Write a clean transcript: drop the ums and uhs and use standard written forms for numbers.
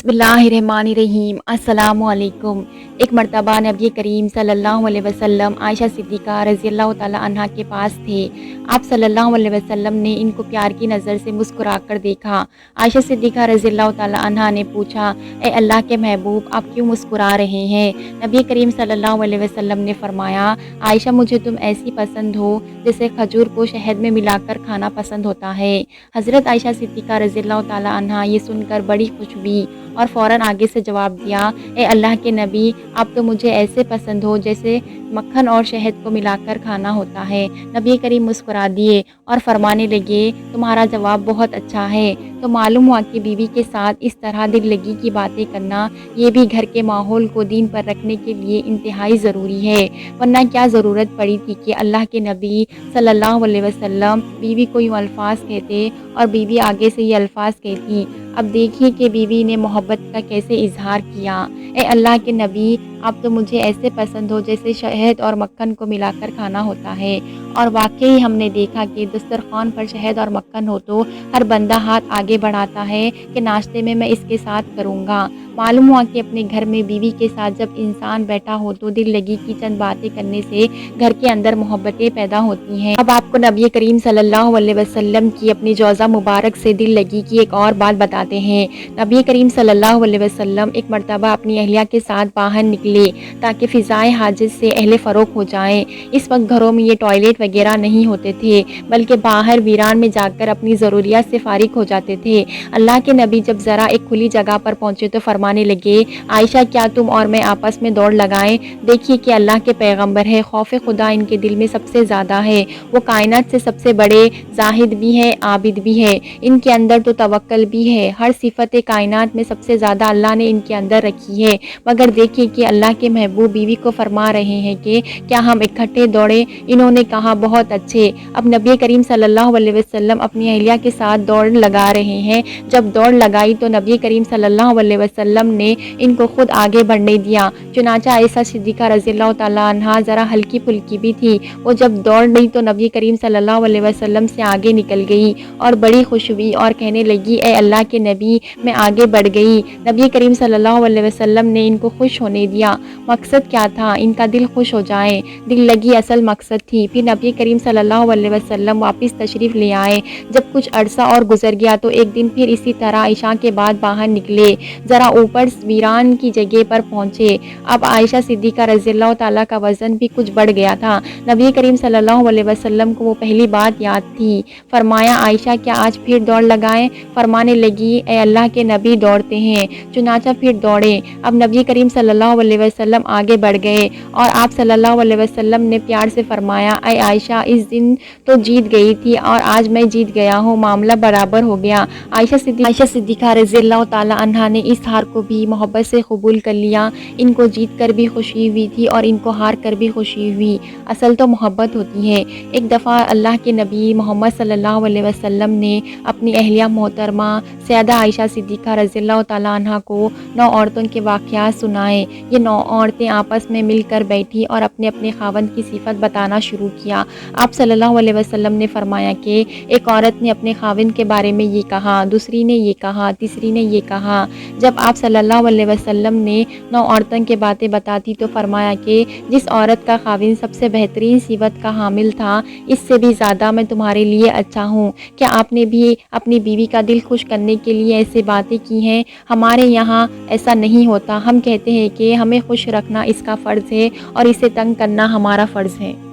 बिस्मिल्लाहिर्रहमानिर्रहीम अस्सलामु अलैकुम। एक मर्तबा नबी करीम सल्लल्लाहु अलैहि वसल्लम आयशा सिद्दीक़ा रज़ियल्लाहु ताला अन्हा के पास थे। आप सल्लल्लाहु अलैहि वसल्लम ने इनको प्यार की नज़र से मुस्कुराकर देखा। आयशा सिद्दीक़ा रज़ियल्लाहु ताला अन्हा ने पूछा, ए अल्लाह के महबूब, आप क्यों मुस्कुरा रहे हैं? नबी करीम सल्लल्लाहु अलैहि वसल्लम ने फरमाया, आयशा, मुझे तुम ऐसी पसंद हो जैसे खजूर को शहद में मिलाकर खाना पसंद होता है। हज़रत आयशा सिद्दीक़ा रज़ियल्लाहु ताला अन्हा ये सुनकर बड़ी खुश हुई और फ़ौरन आगे से जवाब दिया, ए अल्लाह के नबी, आप तो मुझे ऐसे पसंद हो जैसे मक्खन और शहद को मिलाकर खाना होता है। नबी करीम मुस्कुरा दिए और फरमाने लगे, तुम्हारा जवाब बहुत अच्छा है। तो मालूम हुआ कि बीवी के साथ इस तरह दिल लगी की बातें करना, ये भी घर के माहौल को दीन पर रखने के लिए इंतहाई ज़रूरी है। वरना क्या ज़रूरत पड़ी थी कि अल्लाह के नबी सल्लल्लाहु अलैहि वसल्लम बीवी को यूँ अल्फाज कहते और बीवी आगे से ये अल्फाज कहती। अब देखिए कि बीवी ने मोहब्बत का कैसे इजहार किया। ए अल्लाह के नबी, आप तो मुझे ऐसे पसंद हो जैसे शहद और मक्खन को मिलाकर खाना होता है। और वाकई हमने देखा कि दस्तरखान पर शहद और मक्खन हो तो हर बंदा हाथ आगे बढ़ाता है कि नाश्ते में मैं इसके साथ करूँगा। मालूम हुआ कि अपने घर में बीवी के साथ जब इंसान बैठा हो तो दिल लगी की चंद बातें करने से घर के अंदर मोहब्बतें पैदा होती हैं। अब आपको नबी करीम सल्लल्लाहु अलैहि वसल्लम की अपनी जौज़ा मुबारक से दिल लगी की एक और बात बताते हैं। नबी करीम सल्लल्लाहु अलैहि वसल्लम एक मर्तबा अपनी अहलिया के साथ बाहर निकले ताकि फ़िज़ाए हाजत से अहले फ़रोग़ हो जाएँ। इस वक्त घरों में ये टॉयलेट वगैरह नहीं होते थे, बल्कि बाहर वीरान में जाकर अपनी ज़रूरियात से फ़ारिग हो जाते थे। अल्लाह के नबी जब ज़रा एक खुली जगह पर पहुँचे तो फरमाने लगे, आयशा, क्या तुम और मैं आपस में दौड़ लगाएं? देखिए कि अल्लाह के पैगम्बर है, खौफ खुदा इनके दिल में सबसे ज़्यादा है। वो कायनात से सबसे बड़े ज़ाहिद भी है, आबिद भी है। इनके अंदर तो तवक्कल भी है। हर सिफत कायनात में सबसे ज़्यादा अल्लाह ने इनके अंदर रखी है। मगर देखिए कि अल्लाह के महबूब बीवी को फरमा रहे हैं कि क्या हम इकट्ठे दौड़े? इन्होंने कहा, बहुत अच्छे। अब नबी करीम सल्लल्लाहु अलैहि वसल्लम अपनी अहलिया के साथ दौड़ लगा रहे हैं। जब दौड़ लगाई तो नबी करीम सल्लल्लाहु अलैहि वसल्लम ने इनको खुद आगे बढ़ने दिया। चुनांचे आयशा सिद्दीक़ा रज़ियल्लाहु ताला अन्हा ज़रा हल्की फुल्की भी थी। वो जब दौड़ गई तो नबी करीम सल्लल्लाहु अलैहि वसल्लम से आगे निकल गई और बड़ी खुश हुई और कहने लगी, ए अल्लाह के नबी, मैं आगे बढ़ गई। नबी करीम सल्लल्लाहु अलैहि वसल्लम ने इनको खुश होने दिया। मकसद क्या था? इनका दिल खुश हो जाए। दिल लगी असल मकसद थी। फिर नबी करीम सल्लल्लाहु अलैहि वसल्लम वापस तशरीफ़ ले आए। जब कुछ अरसा और गुजर गया तो एक दिन फिर इसी तरह इशा के बाद बाहर निकले, ज़रा ऊपर वीरान की जगह पर पहुँचे। अब आयशा सिद्दीक़ा रज़ियल्लाहु ताला का वज़न भी कुछ बढ़ गया था। नबी करीम सल्लल्लाहु अलैहि वसल्लम को वो पहली बात याद थी। फरमाया, आयशा, क्या आज फिर दौड़ लगाएं? फरमाने लगी, ए अल्लाह के नबी, दौड़ते हैं। चुनांचे फिर दौड़े। अब नबी करीम सल्लल्लाहु अलैहि वसल्लम आगे बढ़ गए और आप सल्लल्लाहु अलैहि वसल्लम ने प्यार से फरमाया, ए आयशा, इस दिन तो जीत गई थी और आज मैं जीत गया हूँ, मामला बराबर हो गया। आयशा सिद्दीक़ा रज़ियल्लाहु ताला अन्हा ने इस हार को भी मोहब्बत से कबूल कर लिया। इनको जीत कर भी खुशी हुई थी और इनको हार कर भी खुशी हुई। असल तो मोहब्बत होती है। एक दफ़ा अल्लाह के नबी मोहम्मद सल्लल्लाहु अलैहि वसल्लम ने अपनी अहलिया मोहतरमा सैयदा आयशा सिद्दीक़ा रज़ियल्लाहु ताला अन्हा को 9 औरतों के वाक़यात सुनाए। ये 9 औरतें आपस में मिलकर बैठी और अपने अपने खावंद की सिफत बताना शुरू किया। आप सल्लल्लाहु अलैहि वसल्लम ने फरमाया कि एक औरत ने अपने खाविंद के बारे में ये कहा, दूसरी ने ये कहा, तीसरी ने ये कहा। जब आप सल्लल्लाहु अलैहि वसल्लम ने 9 औरतों की बातें बताती तो फरमाया कि जिस औरत का खाविंद सबसे बेहतरीन सिफत का हामिल था, इससे भी ज़्यादा मैं तुम्हारे लिए अच्छा हूँ। क्या आपने भी अपनी बीवी का दिल खुश करने के लिए ऐसी बातें की हैं? हमारे यहाँ ऐसा नहीं होता। हम कहते हैं कि हमें खुश रखना इसका फ़र्ज़ है और इसे तंग करना हमारा फ़र्ज़ है।